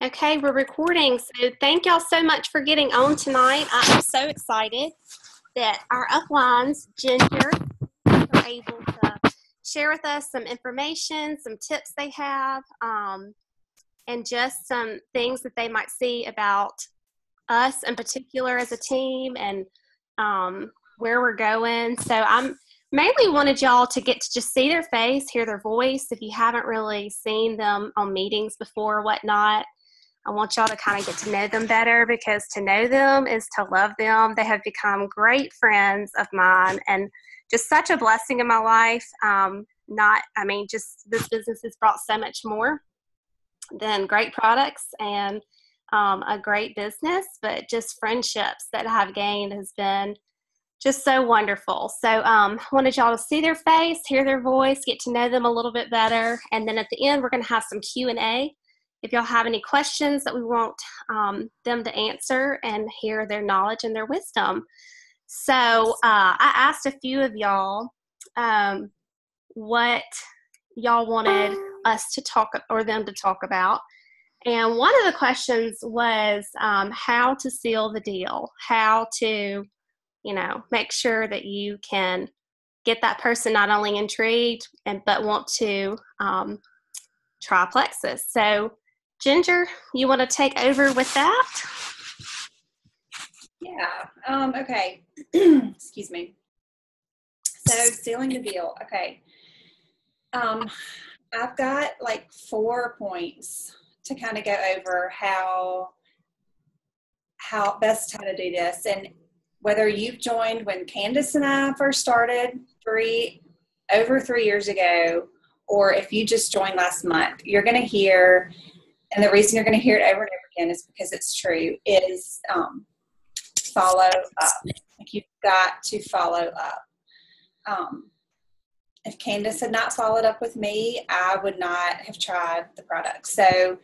Okay, we're recording. So thank y'all so much for getting on tonight. I am so excited that our uplines, Ginger, are able to share with us some information, some tips they have, and just some things that they might see about us in particular as a team and where we're going. So I'm mainly wanted y'all to get to just see their face, hear their voice. If you haven't really seen them on meetings before or whatnot, I want y'all to kind of get to know them better, because to know them is to love them. They have become great friends of mine and just such a blessing in my life. Just this business has brought so much more than great products and a great business, but just friendships that I have gained has been just so wonderful. So I wanted y'all to see their face, hear their voice, get to know them a little bit better. And then at the end, we're going to have some Q&A. If y'all have any questions that we want them to answer and hear their knowledge and their wisdom. So I asked a few of y'all what y'all wanted us to talk or them to talk about. And one of the questions was how to seal the deal, how to, make sure that you can get that person not only intrigued but want to try Plexus. So Ginger, you want to take over with that? Yeah. Okay. Excuse me. So sealing the deal. Okay. I've got like 4 points to kind of go over how best how to do this. And whether you've joined when Candace and I first started over 3 years ago, or if you just joined last month, you're going to hear, and the reason you're going to hear it over and over again is because it's true, is follow up. Like, you've got to follow up. If Candace had not followed up with me, I would not have tried the product. So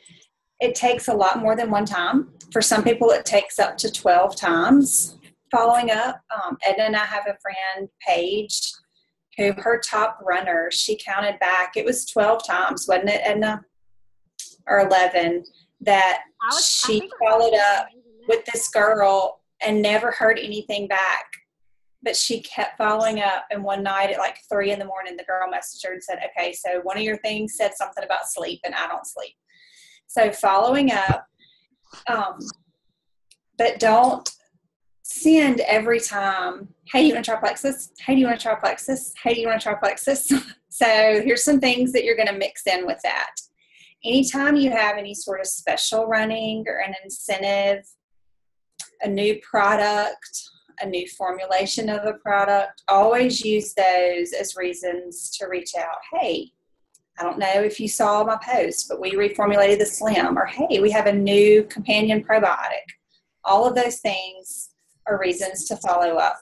it takes a lot more than one time. For some people, it takes up to 12 times following up. Edna and I have a friend, Paige, who her top runner, she counted back. It was 12 times, wasn't it, Edna? Or 11, that she followed up with this girl and never heard anything back. But she kept following up, and one night at like 3 a.m, the girl messaged her and said, okay, so one of your things said something about sleep, and I don't sleep. So following up, but don't send every time, hey, do you want to try Plexus? Hey, do you want to try Plexus? Hey, do you want to try Plexus? So here's some things that you're going to mix in with that. Anytime you have any sort of special running or an incentive, a new product, a new formulation of a product, always use those as reasons to reach out. Hey, I don't know if you saw my post, but we reformulated the Slim, or hey, we have a new companion probiotic. All of those things are reasons to follow up.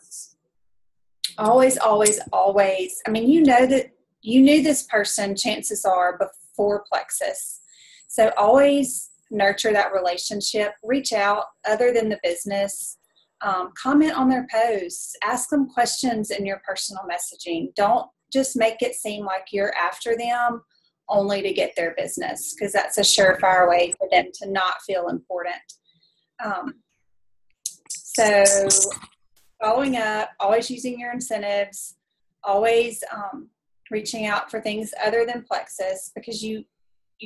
Always, always, always. I mean, you know that you knew this person, chances are, before Plexus. So always nurture that relationship. Reach out other than the business. Comment on their posts. Ask them questions in your personal messaging. Don't just make it seem like you're after them only to get their business, because that's a surefire way for them to not feel important. So following up, always using your incentives, always reaching out for things other than Plexus, because you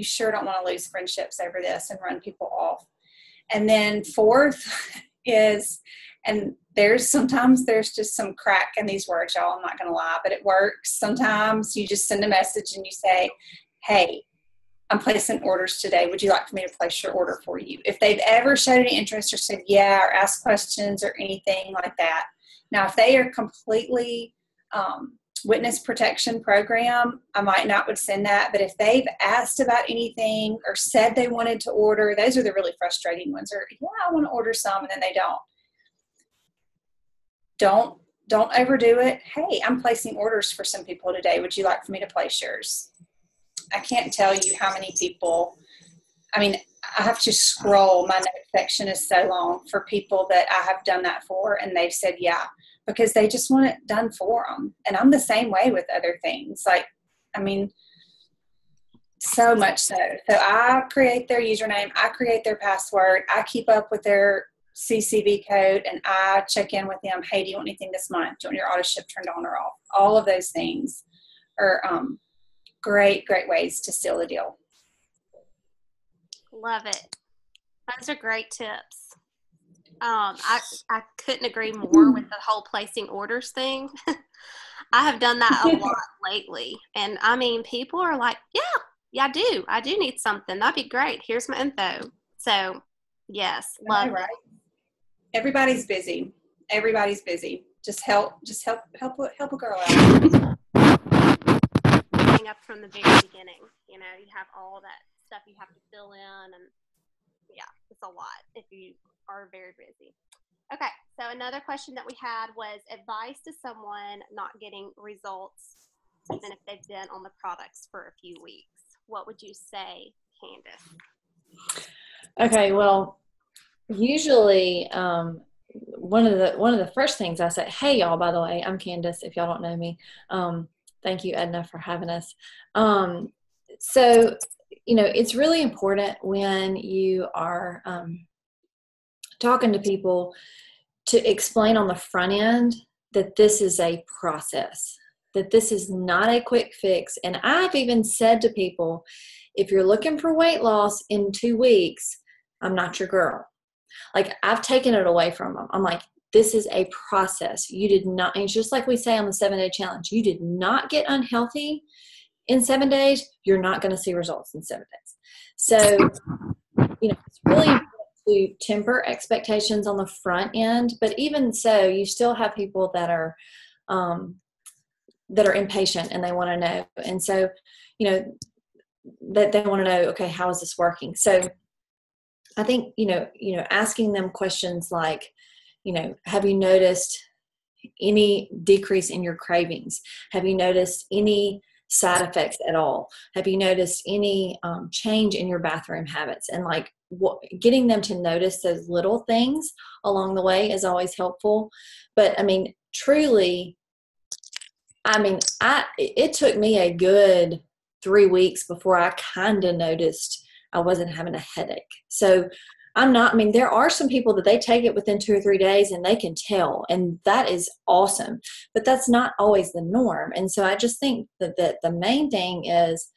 sure don't want to lose friendships over this and run people off. And then 4th is, and sometimes there's just some crack in these words, y'all, I'm not going to lie, but it works. Sometimes you just send a message and you say, hey, I'm placing orders today. Would you like for me to place your order for you? If they've ever showed any interest or said yeah, or asked questions or anything like that. Now, if they are completely witness protection program, I might not would send that. But if they've asked about anything or said they wanted to order, those are the really frustrating ones. Or, yeah, I want to order some, and then they don't. Don't overdo it. Hey, I'm placing orders for some people today. Would you like for me to place yours? I can't tell you how many people, I have to scroll. My note section is so long for people that I have done that for, and they've said yeah, because they just want it done for them. And I'm the same way with other things. So much so. So I create their username, I create their password, I keep up with their CCV code, and I check in with them. Hey, do you want anything this month? Do you want your auto ship turned on or off? All of those things are great ways to seal the deal. Love it. Those are great tips. I couldn't agree more with the whole placing orders thing. I have done that a lot lately. And I mean, people are like, yeah, I do need something. That'd be great. Here's my info. So yes, love Right. Everybody's busy. Everybody's busy. Just help a girl out. Up from the very beginning. You have all that stuff you have to fill in, and yeah, it's a lot if you are very busy. Okay, so another question that we had was advice to someone not getting results even if they've been on the products for a few weeks. What would you say, Candace? Okay, well, usually one of the first things I say, hey y'all, by the way, I'm Candace, if y'all don't know me. Thank you, Edna, for having us. So, it's really important when you are talking to people to explain on the front end that this is a process, that this is not a quick fix. And I've even said to people, if you're looking for weight loss in 2 weeks, I'm not your girl. Like, I've taken it away from them. I'm like, this is a process. You did not, and it's just like we say on the 7-day challenge, you did not get unhealthy in 7 days. You're not going to see results in 7 days. So, it's really important to temper expectations on the front end, but even so, you still have people that are impatient and they want to know. And so, that they want to know, okay, how is this working? So I think, asking them questions like, have you noticed any decrease in your cravings? Have you noticed any side effects at all? Have you noticed any change in your bathroom habits? And like getting them to notice those little things along the way is always helpful. But I mean, truly, it took me a good 3 weeks before I kind of noticed I wasn't having a headache. So there are some people that they take it within 2 or 3 days and they can tell, and that is awesome, but that's not always the norm. And so I just think that the main thing is,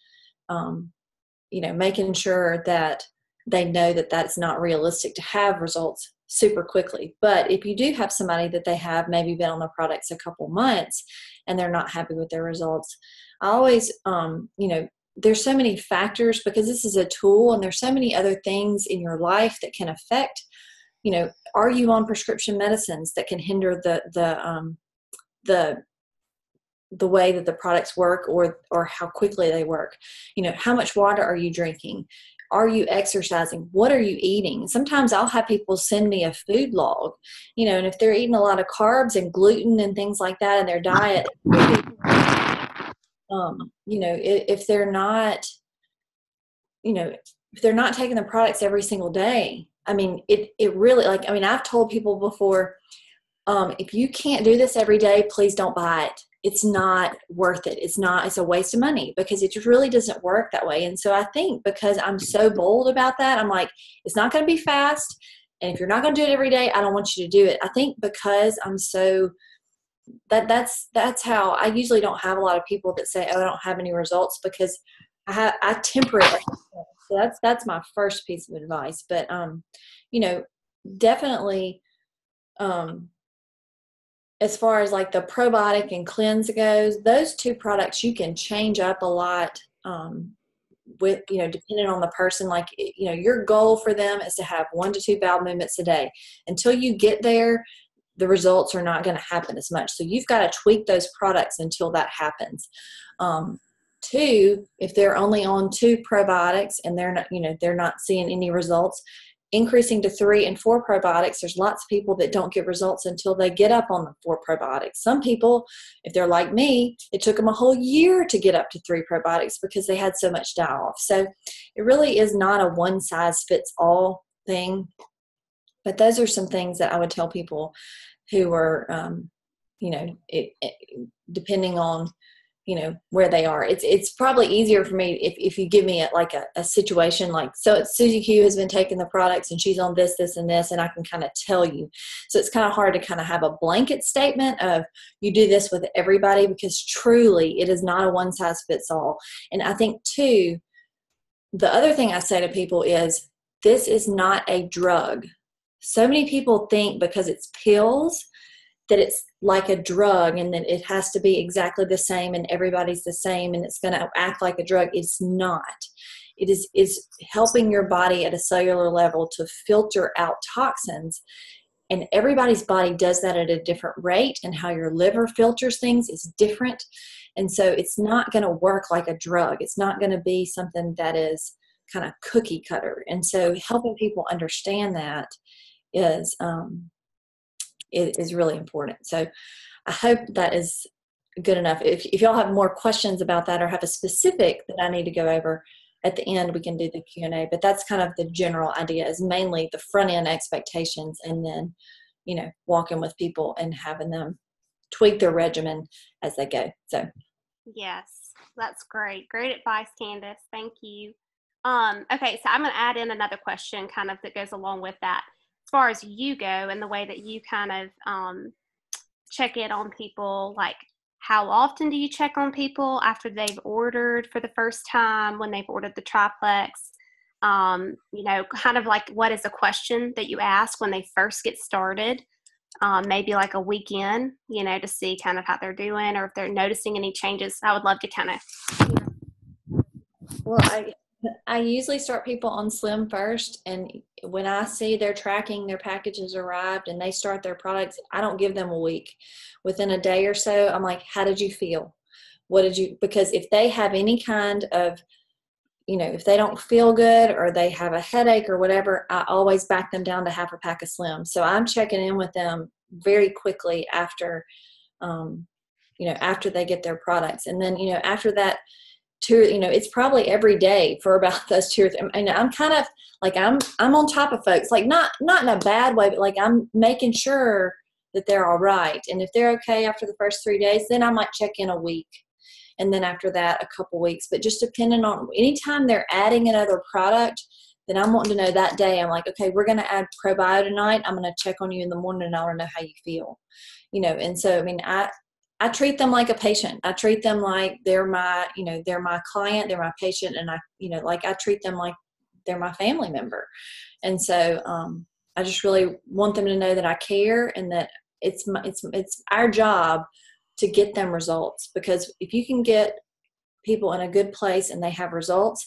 making sure that they know that that's not realistic to have results super quickly. But if you do have somebody that they have maybe been on the products a couple months and they're not happy with their results, I always, there's so many factors because this is a tool, and there's so many other things in your life that can affect, are you on prescription medicines that can hinder the way that the products work or how quickly they work? How much water are you drinking? Are you exercising? What are you eating? Sometimes I'll have people send me a food log, and if they're eating a lot of carbs and gluten and things like that in their diet, if they're not, if they're not taking the products every single day, it really, I've told people before, if you can't do this every day, please don't buy it. It's not worth it. It's a waste of money because it just really doesn't work that way. And so I think because I'm so bold about that, I'm like, it's not going to be fast. And if you're not going to do it every day, I don't want you to do it. I think because I'm so that's how I usually don't have a lot of people that say, oh, I don't have any results, because I temper it. So that's my first piece of advice. But, definitely, as far as like the probiotic and cleanse goes, those 2 products you can change up a lot, with, depending on the person. Like, your goal for them is to have 1 to 2 bowel movements a day. Until you get there, the results are not going to happen as much. So you've got to tweak those products until that happens. 2, if they're only on 2 probiotics and they're not seeing any results, increasing to 3 and 4 probiotics. There's lots of people that don't get results until they get up on the 4 probiotics. Some people, if they're like me, it took them a whole year to get up to 3 probiotics because they had so much die-off. So it really is not a one-size-fits-all thing. But those are some things that I would tell people who are, depending on where they are. It's probably easier for me if you give me a situation like, so Susie Q has been taking the products and she's on this, this, and this, and I can kind of tell you. So it's kind of hard to kind of have a blanket statement of you do this with everybody, because truly it is not a one size fits all. And I think too, the other thing I say to people is, this is not a drug. So many people think because it's pills that it's like a drug and that it has to be exactly the same and everybody's the same and it's going to act like a drug. It's not. It is helping your body at a cellular level to filter out toxins, and everybody's body does that at a different rate, and how your liver filters things is different. And so it's not going to work like a drug. It's not going to be something that is kind of cookie cutter. And so helping people understand that is really important. So I hope that is good enough. If y'all have more questions about that or have a specific that I need to go over at the end, we can do the Q&A. But that's kind of the general idea, is mainly the front end expectations, and then, walking with people and having them tweak their regimen as they go. So yes, that's great. Great advice, Candace. Thank you. Okay, so I'm going to add in another question kind of that goes along with that. As far as you go and the way that you kind of check in on people, like how often do you check on people after they've ordered for the first time, when they've ordered the triplex? Kind of like, what is a question that you ask when they first get started? Maybe like a weekend, to see kind of how they're doing, or if they're noticing any changes. I would love to kind of. Well, I usually start people on Slim first, and when I see they're tracking, their packages arrived and they start their products, I don't give them a week. Within a day or so, I'm like, how did you feel? Because if they have any kind of, if they don't feel good or they have a headache or whatever, I always back them down to half a pack of Slim. So I'm checking in with them very quickly after they get their products. And then, after that, it's probably every day for about those 2 or 3. And I'm kind of like, I'm on top of folks, like not in a bad way, but like I'm making sure that they're all right. And if they're okay after the first 3 days, then I might check in a week. And then after that, a couple weeks. But just depending on, anytime they're adding another product, then I'm wanting to know that day. I'm like, okay, we're going to add probio tonight. I'm going to check on you in the morning and I want to know how you feel. And so, I treat them like a patient. I treat them like they're my client, they're my patient. And I treat them like they're my family member. And so, I just really want them to know that I care, and that it's our job to get them results. Because if you can get people in a good place and they have results,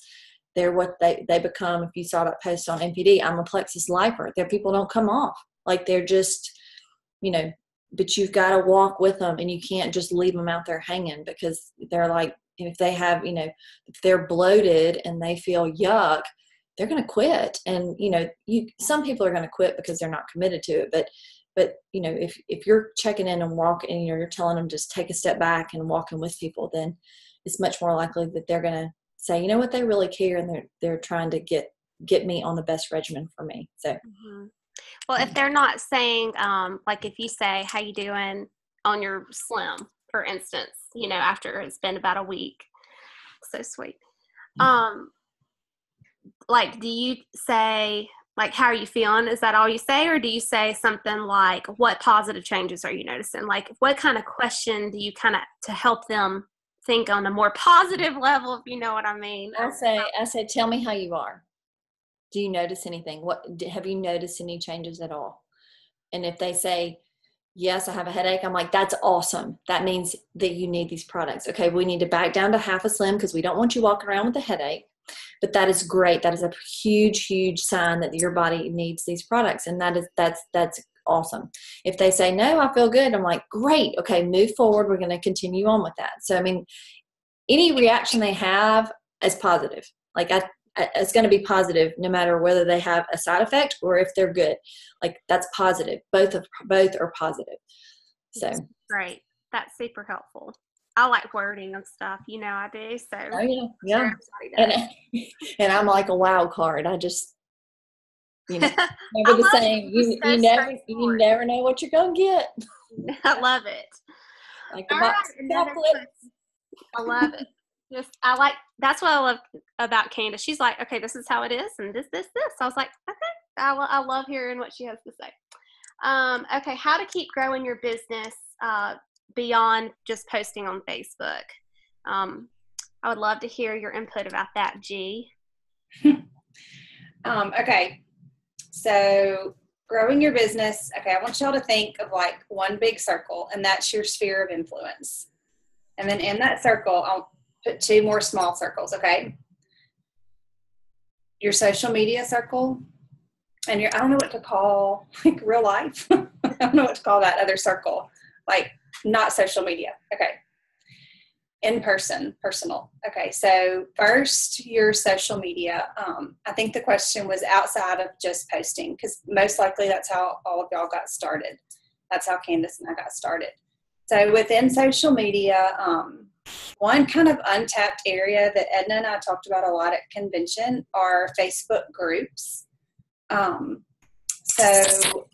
they're what they become. If you saw that post on NPD, I'm a plexus lifer. Their people don't come off. Like, they're just, but you've got to walk with them, and you can't just leave them out there hanging, because they're like, if they have, if they're bloated and they feel yuck, they're going to quit. And, some people are going to quit because they're not committed to it. But if you're checking in and walking, and you're telling them just take a step back and walking with people, then it's much more likely that they're going to say, you know what, they really care, and they're trying to get me on the best regimen for me. So. Mm-hmm. Well, if they're not saying, like if you say, how you doing on your Slim, for instance, after it's been about a week, so sweet. Like, do you say, like, how are you feeling? Is that all you say? Or do you say something like, what positive changes are you noticing? Like, what kind of question do you kind of, to help them think on a more positive level, if you know what I mean? I say, tell me how you are. Do you notice anything? Have you noticed any changes at all? And if they say, yes, I have a headache, I'm like, that's awesome. That means that you need these products. Okay, we need to back down to half a Slim because we don't want you walking around with a headache. But that is great. That is a huge, huge sign that your body needs these products. And that's awesome. If they say, no, I feel good, I'm like, great. Okay, move forward. We're going to continue on with that. So, any reaction they have is positive. Like, it's going to be positive no matter whether they have a side effect or if they're good. Like, that's positive. Both are positive. So great. That's super helpful. I like wording and stuff, I do. So oh yeah. And I'm like a wild card. I just never the same. You never know what you're gonna get. I love it. Like the box of chocolates. I love it. That's what I love about Candace. She's like, okay, this is how it is, and this. I was like, okay, I love hearing what she has to say. Okay, how to keep growing your business beyond just posting on Facebook. I would love to hear your input about that, G. Okay, so growing your business. Okay, I want y'all to think of like one big circle, and that's your sphere of influence. And then in that circle, I'll put 2 more small circles, okay? Your social media circle, and I don't know what to call, like, real life. I don't know what to call that other circle, like not social media. Okay. In person, personal. Okay. So first, your social media. I think the question was outside of just posting, because most likely that's how all of y'all got started. That's how Candace and I got started. So within social media, one kind of untapped area that Edna and I talked about a lot at convention are Facebook groups. So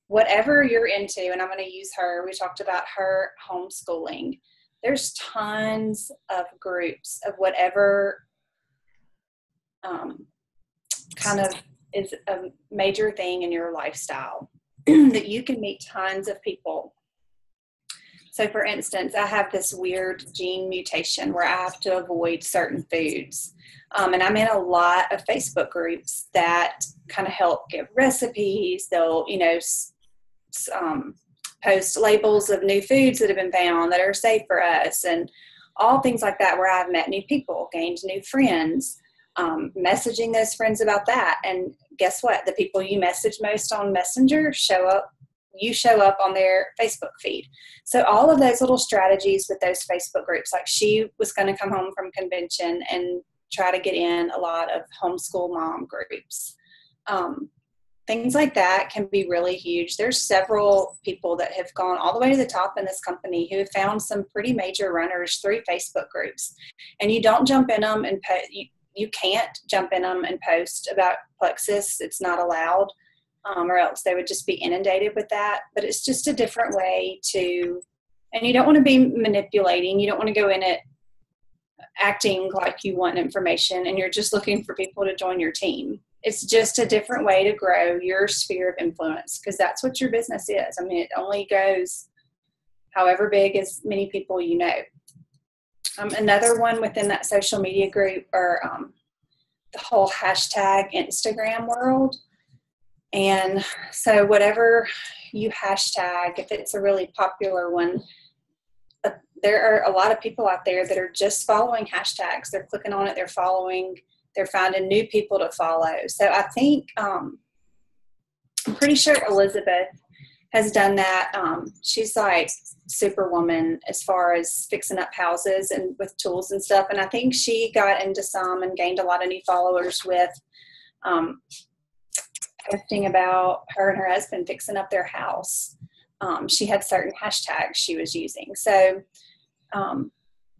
whatever you're into, and I'm going to use her, we talked about her homeschooling. There's tons of groups of whatever kind of is a major thing in your lifestyle that you can meet tons of people. So for instance, I have this weird gene mutation where I have to avoid certain foods. And I'm in a lot of Facebook groups that kind of help give recipes. They'll, post labels of new foods that have been found that are safe for us, and all things like that, where I've met new people, gained new friends, messaging those friends about that. And guess what? The people you message most on Messenger you show up on their Facebook feed. So all of those little strategies with those Facebook groups, like she was going to come home from convention and try to get in a lot of homeschool mom groups. Things like that can be really huge. There's several people that have gone all the way to the top in this company who have found some pretty major runners through Facebook groups. And you don't jump in them and you can't jump in them and post about Plexus. It's not allowed. Or else they would just be inundated with that. But it's just a different way and you don't want to be manipulating. You don't want to go in it acting like you want information and you're just looking for people to join your team. It's just a different way to grow your sphere of influence, because that's what your business is. I mean, it only goes however big as many people you know. Another one within that social media group are the whole hashtag Instagram world. And so whatever you hashtag, if it's a really popular one, there are a lot of people out there that are just following hashtags. They're clicking on it, they're following, they're finding new people to follow. So I think, I'm pretty sure Elizabeth has done that. She's like superwoman as far as fixing up houses and with tools and stuff. And I think she got into some and gained a lot of new followers with, posting about her and her husband fixing up their house. She had certain hashtags she was using. So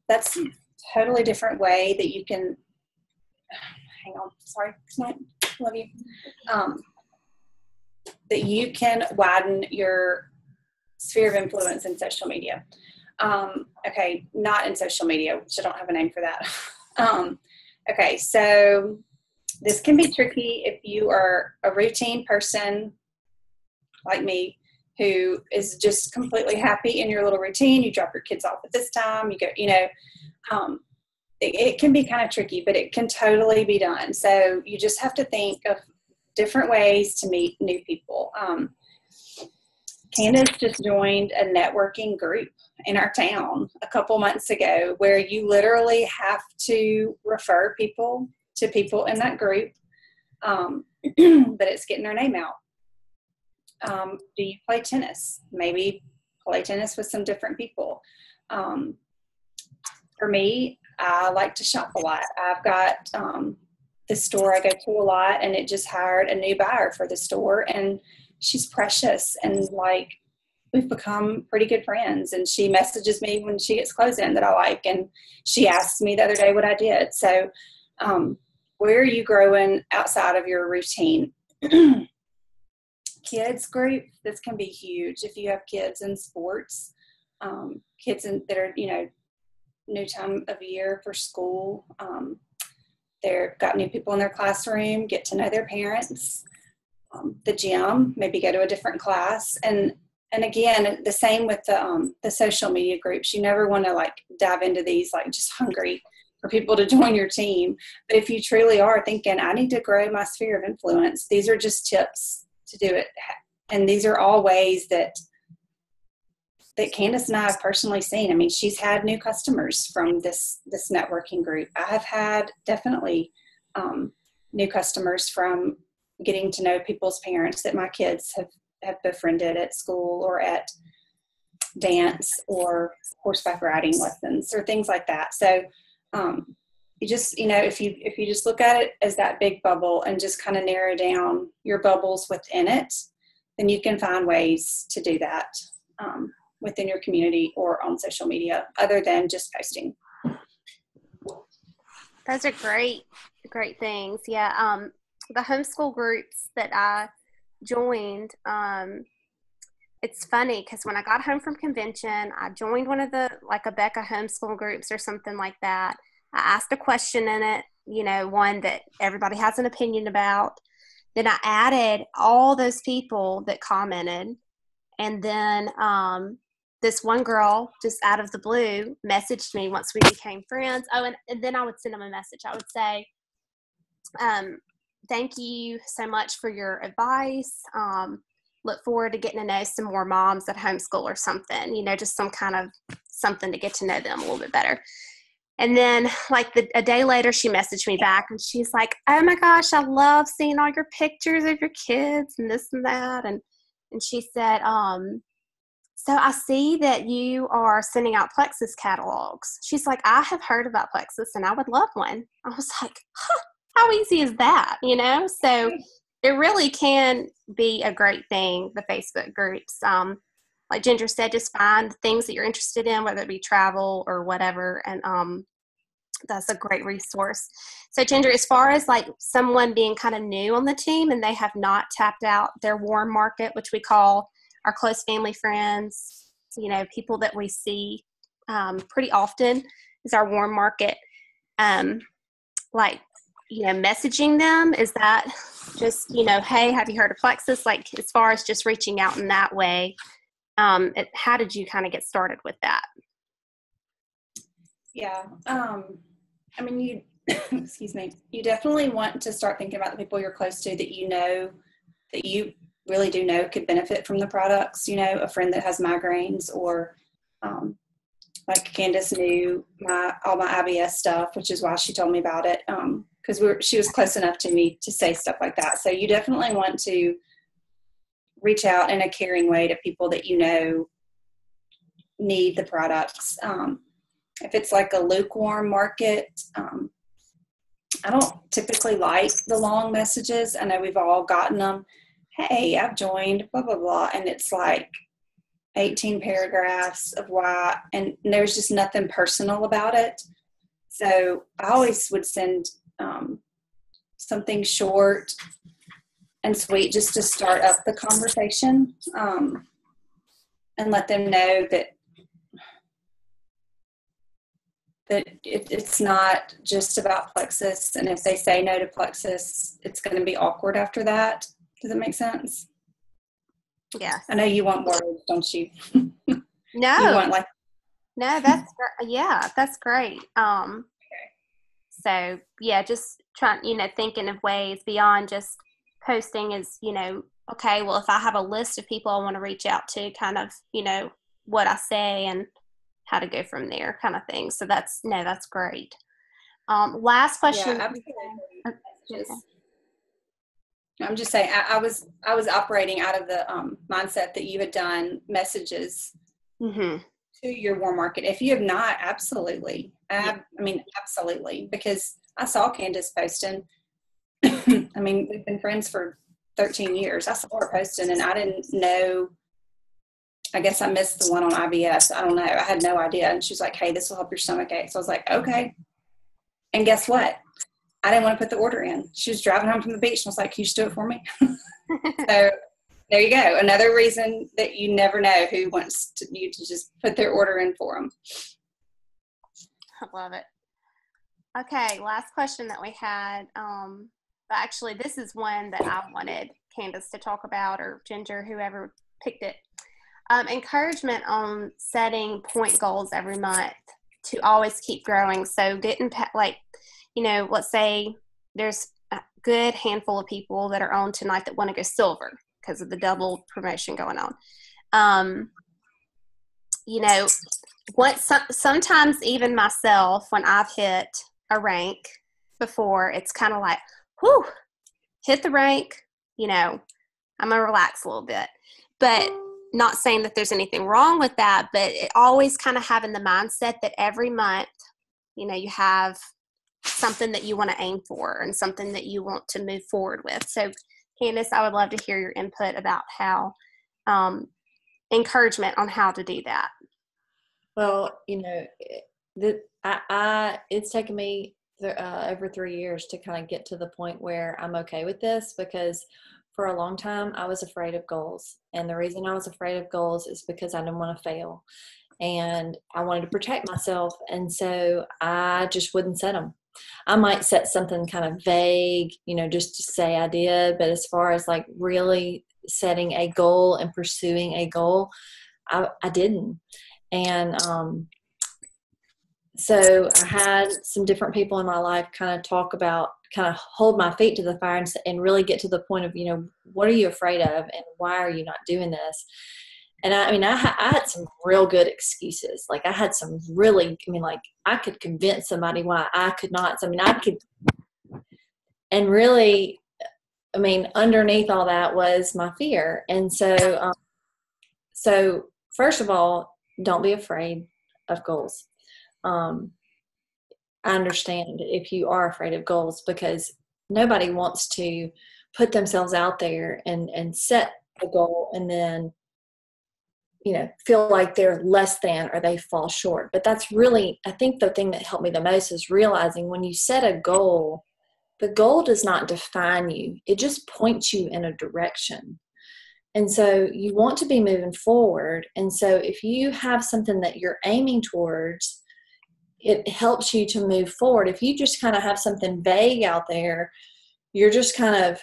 that's a totally different way that you can, hang on, sorry, love you. That you can widen your sphere of influence in social media. Okay, not in social media, which I don't have a name for that. Okay, so this can be tricky if you are a routine person like me who is just completely happy in your little routine. You drop your kids off at this time, you go, it can be kind of tricky, but it can totally be done. So you just have to think of different ways to meet new people. Candace just joined a networking group in our town a couple months ago where you literally have to refer people to people in that group, but it's getting their name out. Do you play tennis? Maybe play tennis with some different people. For me, I like to shop a lot. I've got this store I go to a lot, and it just hired a new buyer for the store, and she's precious, and like we've become pretty good friends, and she messages me when she gets clothes in that I like, and she asked me the other day what I did. So where are you growing outside of your routine? Kids group, this can be huge if you have kids in sports, kids that are, new time of year for school. They've got new people in their classroom, get to know their parents, the gym, maybe go to a different class. And again, the same with the social media groups. You never want to like dive into these like just hungry for people to join your team. But if you truly are thinking, I need to grow my sphere of influence, these are just tips to do it. And these are all ways that Candace and I have personally seen. I mean, she's had new customers from this networking group. I have had definitely new customers from getting to know people's parents that my kids have befriended at school or at dance or horseback riding lessons or things like that. So you just, if you just look at it as that big bubble and just kind of narrow down your bubbles within it, then you can find ways to do that within your community or on social media other than just posting. Those are great things. Yeah. The homeschool groups that I joined, it's funny because when I got home from convention, I joined one of the like a Becca homeschool groups or something like that. I asked a question in it, one that everybody has an opinion about. Then I added all those people that commented. And then this one girl just out of the blue messaged me once we became friends. Oh, and then I would send them a message. I would say, thank you so much for your advice. Look forward to getting to know some more moms at homeschool or something, just some kind of something to get to know them a little bit better. And then like a day later, she messaged me back and she's like, oh my gosh, I love seeing all your pictures of your kids and this and that. And she said, so I see that you are sending out Plexus catalogs. She's like, I have heard about Plexus and I would love one. I was like, how easy is that? So it really can be a great thing, the Facebook groups. Like Ginger said, just find things that you're interested in, whether it be travel or whatever. And that's a great resource. So Ginger, as far as like someone being kind of new on the team and they have not tapped out their warm market, which we call our close family friends, people that we see pretty often is our warm market. Messaging them, is that just, hey, have you heard of Plexus? Like as far as just reaching out in that way, how did you kind of get started with that? Yeah. You, excuse me, you definitely want to start thinking about the people you're close to that that you really do know could benefit from the products. A friend that has migraines or like Candace knew all my IBS stuff, which is why she told me about it. Because she was close enough to me to say stuff like that. So you definitely want to reach out in a caring way to people that need the products. If it's like a lukewarm market, I don't typically like the long messages. I know we've all gotten them. Hey, I've joined, blah, blah, blah. And it's like 18 paragraphs of why, and there's just nothing personal about it. So I always would send something short and sweet just to start up the conversation and let them know that it's not just about Plexus. And if they say no to Plexus, it's going to be awkward after that. Does it make sense? Yeah. I know you want words, don't you? No. You want No, that's great. So yeah, just trying, thinking of ways beyond just posting is, okay, well, if I have a list of people I want to reach out to, kind of, what I say and how to go from there kind of thing. So that's great. Last question. Yeah, absolutely. I'm just saying, I was operating out of the mindset that you had done messages to your warm market. If you have not, absolutely. Absolutely, because I saw Candace posting. We've been friends for 13 years. I saw her posting and I didn't know. I guess I missed the one on IBS. I don't know. I had no idea. And she's like, hey, this will help your stomach ache. So I was like, okay. And guess what? I didn't want to put the order in. She was driving home from the beach and was like, can you just do it for me? So there you go. Another reason that you never know who wants you to just put their order in for them. I love it. Okay, last question that we had. Actually, this is one that I wanted Candace to talk about, or Ginger, whoever picked it. Encouragement on setting point goals every month to always keep growing. So let's say there's a good handful of people that are on tonight that want to go silver because of the double promotion going on. Sometimes even myself, when I've hit a rank before, it's kind of like, whew, hit the rank, I'm going to relax a little bit. But not saying that there's anything wrong with that, but it always kind of having the mindset that every month, you have something that you want to aim for and something that you want to move forward with. So, Candace, I would love to hear your input about how encouragement on how to do that. Well, it's taken me over 3 years to kind of get to the point where I'm okay with this, because for a long time I was afraid of goals. And the reason I was afraid of goals is because I didn't want to fail and I wanted to protect myself. And so I just wouldn't set them. I might set something kind of vague, just to say I did. But as far as like really setting a goal and pursuing a goal, I didn't. And so I had some different people in my life kind of hold my feet to the fire and really get to the point of, what are you afraid of and why are you not doing this? And I had some real good excuses. Like I had some really, I could convince somebody why I could not. And really, underneath all that was my fear. And so first of all, don't be afraid of goals. I understand if you are afraid of goals, because nobody wants to put themselves out there and set a goal and then, feel like they're less than or they fall short. But that's really, I think the thing that helped me the most is realizing when you set a goal, the goal does not define you. It just points you in a direction. And so you want to be moving forward. And so if you have something that you're aiming towards, it helps you to move forward. If you just kind of have something vague out there, you're just kind of,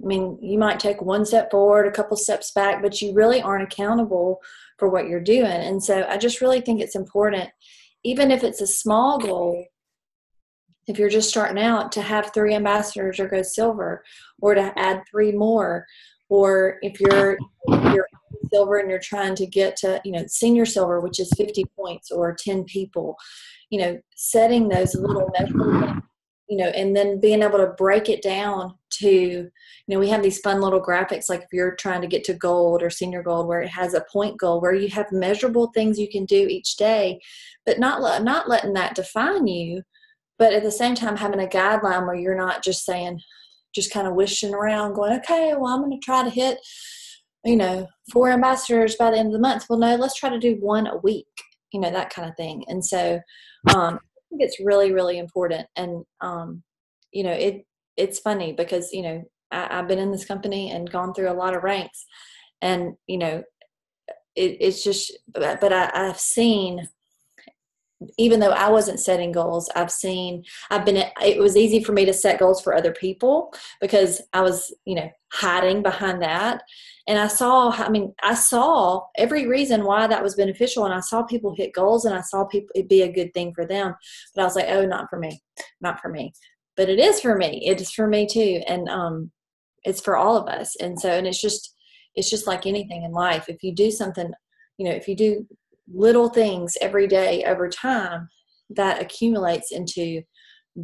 you might take one step forward, a couple steps back, but you really aren't accountable for what you're doing. And so I just really think it's important, even if it's a small goal, if you're just starting out, to have 3 ambassadors or go silver, or to add 3 more. Or if you're silver and you're trying to get to, senior silver, which is 50 points or 10 people, setting those little measurable, and then being able to break it down to, we have these fun little graphics, like if you're trying to get to gold or senior gold, where it has a point goal, where you have measurable things you can do each day, but not letting that define you, but at the same time having a guideline where you're not just saying, just kind of wishing around going, okay, well, I'm going to try to hit, 4 ambassadors by the end of the month. Well, no, let's try to do 1 a week, that kind of thing. And so I think it's really, really important. And, it's funny because, I've been in this company and gone through a lot of ranks, and, it's just, but I've seen, even though I wasn't setting goals, it was easy for me to set goals for other people because I was, hiding behind that. And I saw every reason why that was beneficial. And I saw people hit goals, and I saw it be a good thing for them. But I was like, oh, not for me. But it is for me. It is for me too. And it's for all of us. And so, and it's just like anything in life. If you do something, if you do little things every day over time, that accumulates into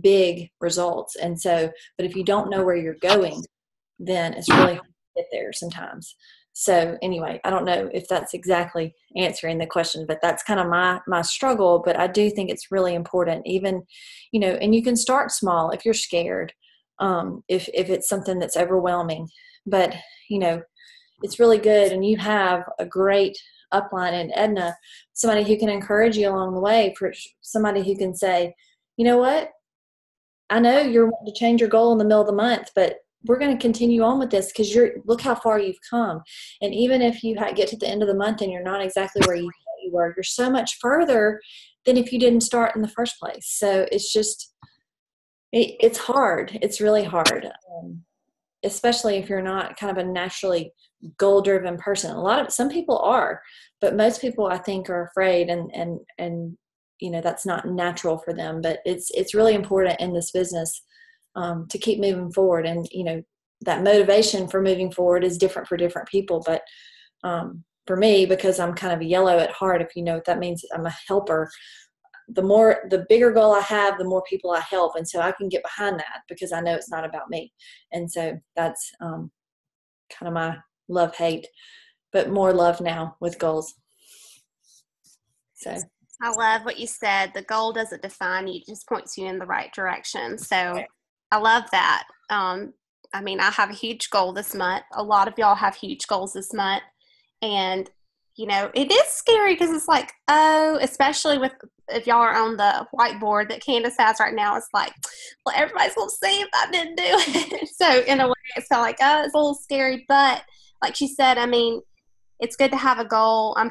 big results. And so, but if you don't know where you're going, then it's really hard to get there sometimes. So anyway, I don't know if that's exactly answering the question, but that's kind of my struggle. But I do think it's really important, even, and you can start small if you're scared, if it's something that's overwhelming, but, it's really good. And you have a great upline in Edna, somebody who can encourage you along the way, for somebody who can say, you know what, I know you're wanting to change your goal in the middle of the month, but we're going to continue on with this because look how far you've come. And even if you get to the end of the month and you're not exactly where you thought you were, you're so much further than if you didn't start in the first place. So it's just, it's hard. It's really hard, especially if you're not kind of a naturally goal-driven person. Some people are, but most people I think are afraid, and that's not natural for them. But it's really important in this business to keep moving forward, and that motivation for moving forward is different for different people. But for me, because I'm kind of yellow at heart, if you know what that means, I'm a helper. The bigger goal I have, the more people I help. And so I can get behind that because I know it's not about me. And so that's kind of my love-hate, but more love now with goals. So I love what you said. The goal doesn't define you, it just points you in the right direction. So I love that. I have a huge goal this month. A lot of y'all have huge goals this month. And it is scary because it's like, especially if y'all are on the whiteboard that Candace has right now, it's like, well, everybody's going to see if I didn't do it. So in a way, it's kind of like, it's a little scary. But like she said, it's good to have a goal. I'm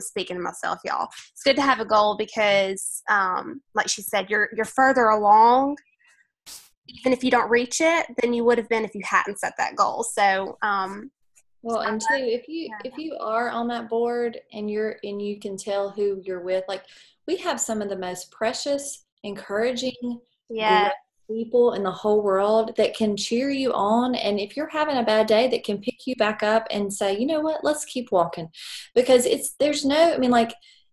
speaking to myself, y'all. It's good to have a goal because, like she said, you're further along, even if you don't reach it, than you would have been if you hadn't set that goal. So, well, and two, if you are on that board and you can tell who you're with, like we have some of the most precious, encouraging, great people in the whole world that can cheer you on. And if you're having a bad day, that can pick you back up and say, you know what, let's keep walking. Because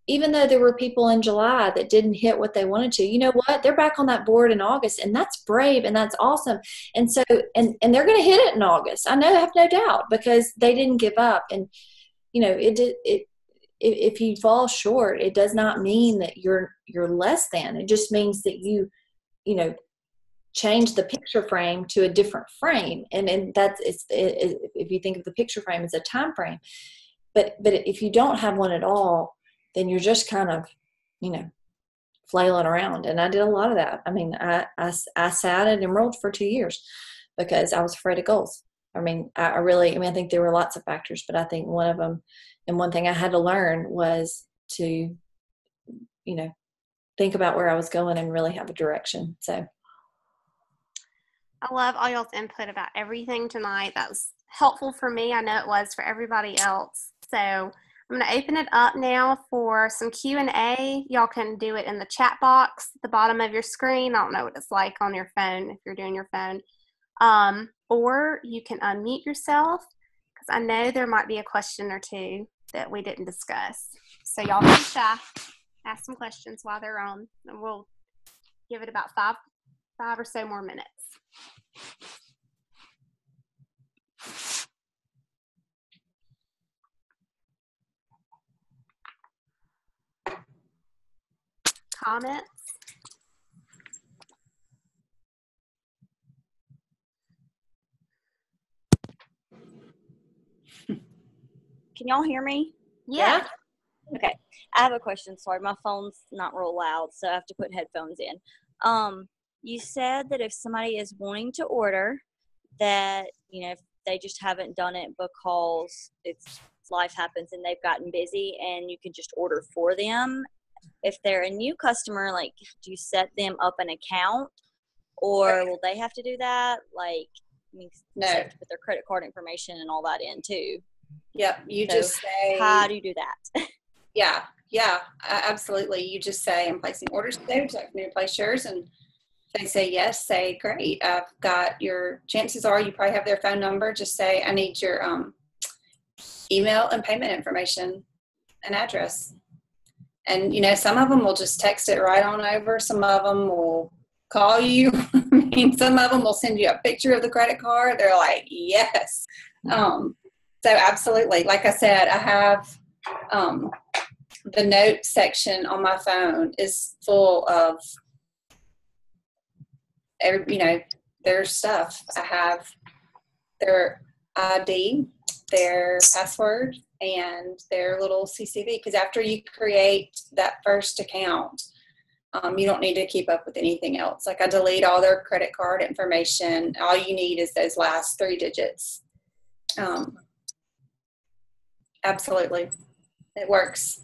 even though there were people in July that didn't hit what they wanted to, you know what? They're back on that board in August, and that's brave and that's awesome. And so, and they're going to hit it in August. I have no doubt, because they didn't give up. And, if you fall short, it does not mean that you're less than. It just means that you change the picture frame to a different frame. And that's, if you think of the picture frame as a time frame, but if you don't have one at all, then you're just kind of, flailing around. And I did a lot of that. I sat and enrolled for 2 years because I was afraid of goals. I think there were lots of factors, but I think one of them, and one thing I had to learn, was to, think about where I was going and really have a direction. So I love all y'all's input about everything tonight. That was helpful for me. I know it was for everybody else. So I'm going to open it up now for some Q&A. Y'all can do it in the chat box at the bottom of your screen. I don't know what it's like on your phone if you're doing your phone. Or you can unmute yourself, because I know there might be a question or two that we didn't discuss. So y'all don't be shy. Ask some questions while they're on, and we'll give it about five or so more minutes. Comments? Can y'all hear me? Yeah. Okay. I have a question. Sorry, my phone's not real loud, so I have to put headphones in. You said that if somebody is wanting to order, that, if they just haven't done it because life happens and they've gotten busy, and you can just order for them. If they're a new customer, like, do you set them up an account, or will they have to do that? No. They have to put their credit card information and all that in too. Yep. Just say, how do you do that? Yeah, absolutely. You just say, I'm placing orders today. Would you like me to place yours? And they say yes, say, great. I've got your, chances are you probably have their phone number. Just say, I need your email and payment information and address. And, some of them will just text it right on over. Some of them will call you. Some of them will send you a picture of the credit card. They're like, yes. So absolutely. Like I said, I have the note section on my phone is full of their stuff. I have their ID, their password, and their little CCV. Because after you create that first account, you don't need to keep up with anything else. Like, I delete all their credit card information. All you need is those last 3 digits. Absolutely. It works.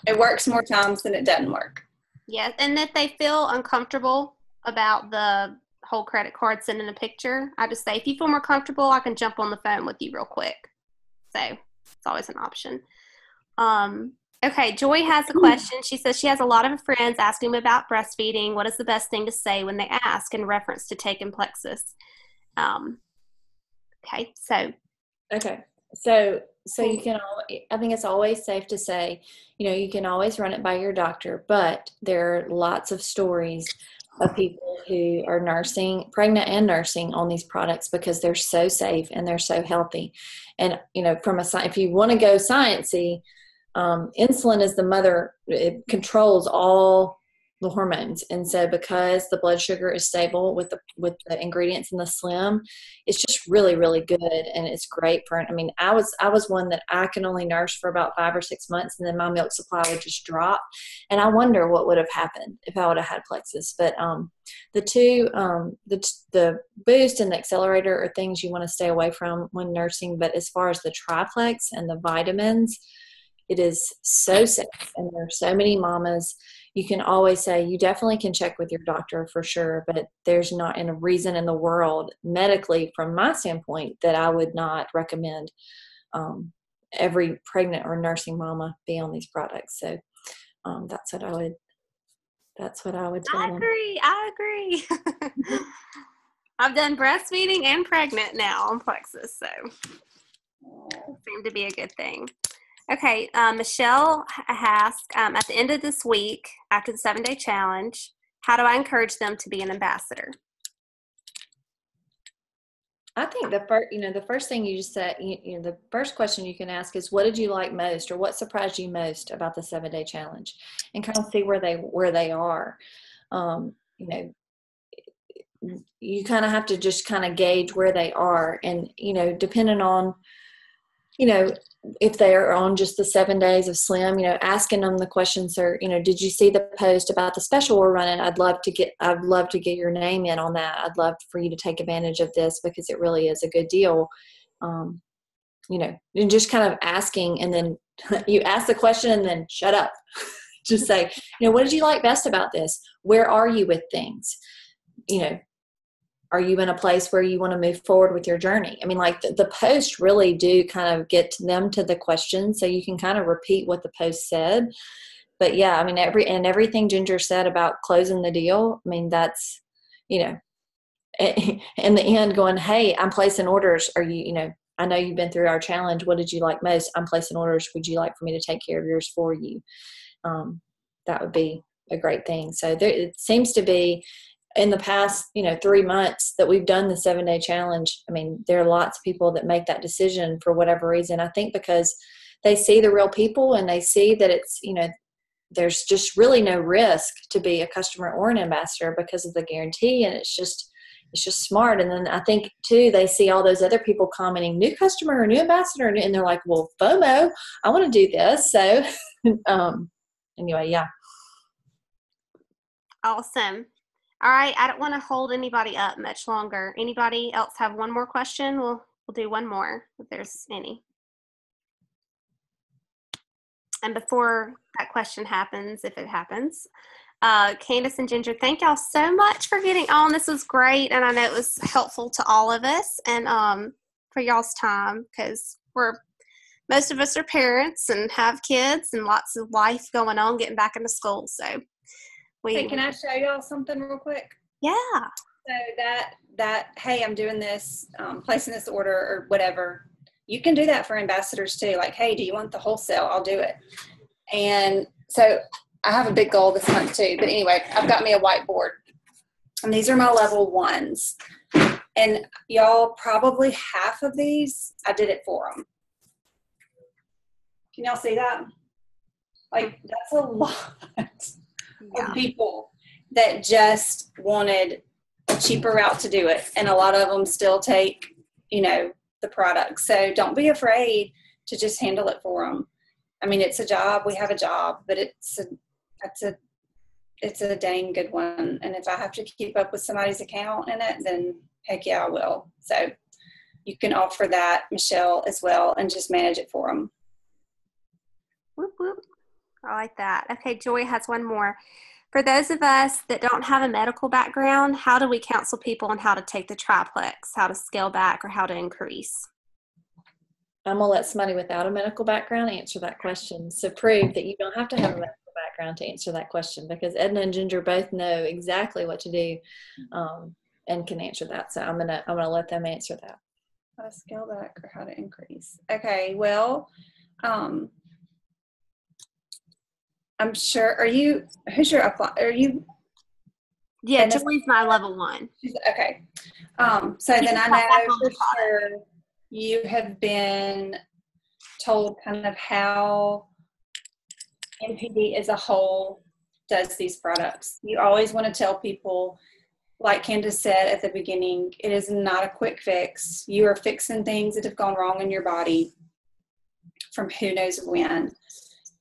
It works more times than it doesn't work. Yes, and if they feel uncomfortable about the whole credit card sending a picture, I just say, if you feel more comfortable, I can jump on the phone with you real quick. So it's always an option. Okay, Joy has a question. She says she has a lot of friends asking about breastfeeding. What is the best thing to say when they ask in reference to taking Plexus? Okay, so you can I think it's always safe to say, you can always run it by your doctor, but there are lots of stories of people who are pregnant and nursing on these products because they're so safe and they're so healthy. And, if you want to go sciencey, insulin is the mother. It controls all the hormones. And so because the blood sugar is stable with the ingredients in the Slim, it's just really, really good. And it's great I was one that I can only nurse for about 5 or 6 months, and then my milk supply would just drop. And I wonder what would have happened if I would have had Plexus. But the two, the boost and the accelerator are things you want to stay away from when nursing. But as far as the triplex and the vitamins, it is so safe. And there are so many mamas. You can always say, you definitely can check with your doctor for sure, but there's not a reason in the world medically from my standpoint that I would not recommend every pregnant or nursing mama be on these products. So that's what I would tell them. I agree. I've done breastfeeding and pregnant now on Plexus, so it seemed to be a good thing. Okay, Michelle asked, at the end of this week, after the 7-day challenge, how do I encourage them to be an ambassador? I think the first thing you just said, the first question you can ask is, what did you like most, or what surprised you most about the 7-day challenge, and kind of see where they are. You kind of have to just kind of gauge where they are, and depending on if they are on just the 7 days of Slim, asking them the questions are, did you see the post about the special we're running? I'd love to get your name in on that. I'd love for you to take advantage of this because it really is a good deal. And just kind of asking, and then you ask the question and then shut up. Just say, what did you like best about this? Where are you with things? Are you in a place where you want to move forward with your journey? The posts really do kind of get them to the question, so you can kind of repeat what the post said. But yeah, everything Ginger said about closing the deal, that's, in the end going, hey, I'm placing orders. Are you, I know you've been through our challenge. What did you like most? I'm placing orders. Would you like for me to take care of yours for you? That would be a great thing. So it seems to be, in the past, 3 months that we've done the 7-day challenge, there are lots of people that make that decision for whatever reason. I think because they see the real people, and they see that it's, there's just really no risk to be a customer or an ambassador because of the guarantee. And it's just smart. And then I think too, they see all those other people commenting, new customer or new ambassador. And they're like, well, FOMO, I want to do this. So anyway, yeah. Awesome. All right, I don't want to hold anybody up much longer. Anybody else have one more question? We'll do one more if there's any. And before that question happens, if it happens, Candace and Ginger, thank y'all so much for getting on. This was great, and I know it was helpful to all of us, and for y'all's time, because most of us are parents and have kids and lots of life going on, getting back into school. So. Hey, can I show y'all something real quick? Yeah. So that hey, I'm doing this, placing this order or whatever. You can do that for ambassadors too. Like, hey, do you want the wholesale? I'll do it. And so I have a big goal this month too. But anyway, I've got me a whiteboard. And these are my level 1s. And y'all, probably half of these, I did it for them. Can y'all see that? That's a lot. Yeah. Of people that just wanted a cheaper route to do it, and a lot of them still take the product. So don't be afraid to just handle it for them. It's a job. We have a job, but it's a dang good one. And if I have to keep up with somebody's account in it, then heck yeah, I will. So you can offer that, Michelle, as well, and just manage it for them. Whoop, whoop. I like that. Okay, Joy has one more. For those of us that don't have a medical background, how do we counsel people on how to take the triplex, how to scale back, or how to increase? I'm going to let somebody without a medical background answer that question. So prove that you don't have to have a medical background to answer that question, because Edna and Ginger both know exactly what to do and can answer that. So I'm gonna let them answer that. How to scale back or how to increase. Okay, well, I'm sure, who's your upline? Are you? Yeah, Joy's my level 1. Okay. So then I know for sure you have been told kind of how MPD as a whole does these products. You always want to tell people, like Candace said at the beginning, it is not a quick fix. You are fixing things that have gone wrong in your body from who knows when.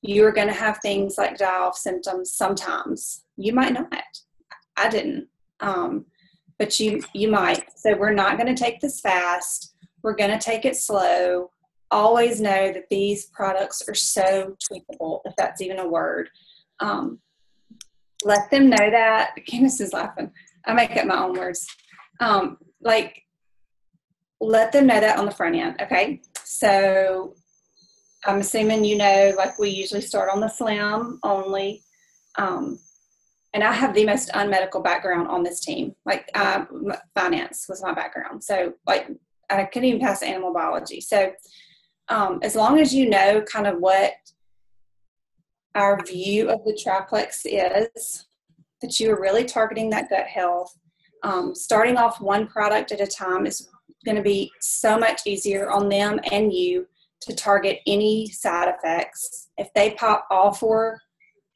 You are going to have things like die-off symptoms sometimes. You might not. I didn't. But you might. So we're not going to take this fast. We're going to take it slow. Always know that these products are so tweakable, if that's even a word. Let them know that. Candace is laughing. I make up my own words. Let them know that on the front end, okay? So I'm assuming we usually start on the slim only. And I have the most unmedical background on this team. Finance was my background. So, I couldn't even pass animal biology. So, as long as you know kind of what our view of the triplex is, that you are really targeting that gut health, starting off one product at a time is going to be so much easier on them and you to target any side effects. If they pop all 4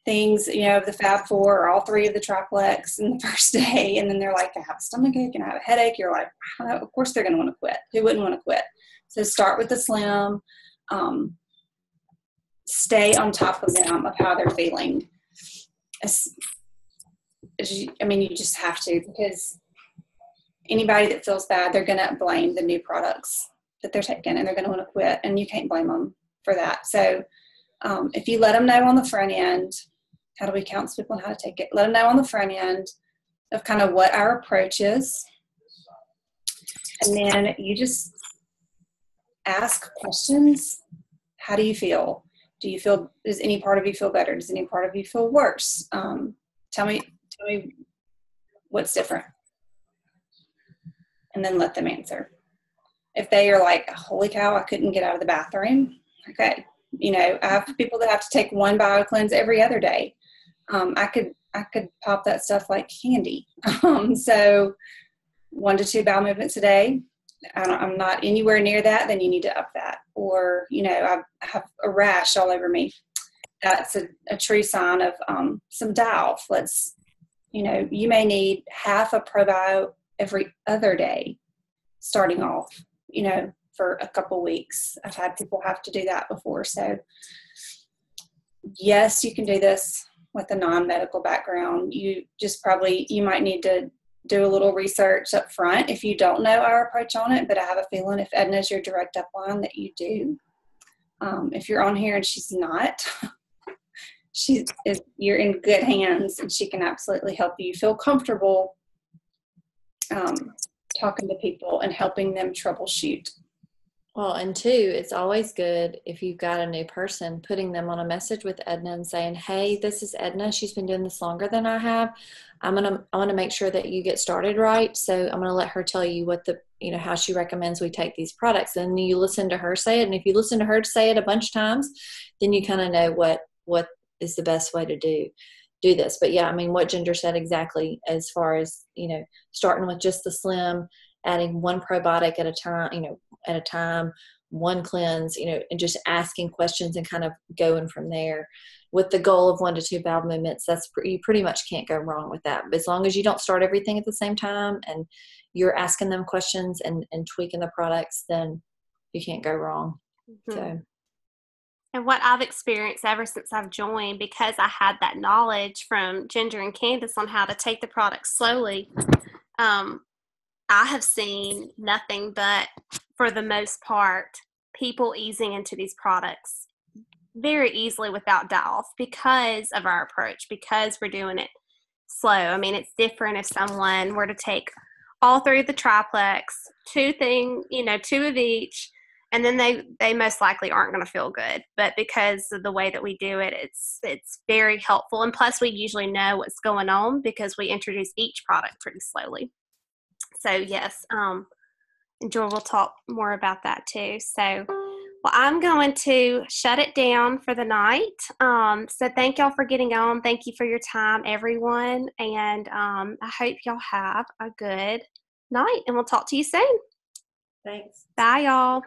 things, of the Fab 4 or all 3 of the triplex in the first day, and then they're like, I have a stomachache and I have a headache, you're like, of course they're going to want to quit. Who wouldn't want to quit? So start with the slim. Stay on top of them of how they're feeling. You just have to, because anybody that feels bad, they're going to blame the new products that they're taking, and they're going to want to quit, and you can't blame them for that. So if you let them know on the front end, how do we counsel people on how to take it? Let them know on the front end of kind of what our approach is. And then you just ask questions. How do you feel? Does any part of you feel better? Does any part of you feel worse? Tell me what's different. And then let them answer. If they are like, holy cow, I couldn't get out of the bathroom. Okay. I have people that have to take 1 BioCleanse every other day. I could pop that stuff like candy. So 1 to 2 bowel movements a day. I'm not anywhere near that, then you need to up that. Or, I have a rash all over me. That's a true sign of some die-off. You may need half a probio every other day starting off, for a couple weeks. I've had people have to do that before. So yes, you can do this with a non-medical background. You might need to do a little research up front if you don't know our approach on it, but I have a feeling if Edna's your direct upline that you do. If you're on here and she's not, you're in good hands, and she can absolutely help you feel comfortable talking to people and helping them troubleshoot. Well, and 2, it's always good if you've got a new person, putting them on a message with Edna and saying, hey, this is Edna. She's been doing this longer than I have. I want to make sure that you get started right. So I'm going to let her tell you how she recommends we take these products. And you listen to her say it. And if you listen to her say it a bunch of times, then you kind of know what is the best way to do this. But yeah, what Ginger said exactly, as far as, starting with just the slim, adding 1 probiotic at a time, 1 cleanse, and just asking questions and kind of going from there with the goal of 1 to 2 bowel movements. You pretty much can't go wrong with that. But as long as you don't start everything at the same time and you're asking them questions and tweaking the products, then you can't go wrong. Mm-hmm. So. And what I've experienced ever since I've joined, because I had that knowledge from Ginger and Candace on how to take the products slowly, I have seen nothing but, for the most part, people easing into these products very easily without die-off because of our approach, because we're doing it slow. I mean, it's different if someone were to take all 3 of the triplex, 2 of each, and then they most likely aren't going to feel good. But because of the way that we do it, it's very helpful. And plus, we usually know what's going on because we introduce each product pretty slowly. So yes, and Joy will talk more about that too. So, well, I'm going to shut it down for the night. So thank y'all for getting on. Thank you for your time, everyone. And I hope y'all have a good night, and we'll talk to you soon. Thanks. Bye, y'all.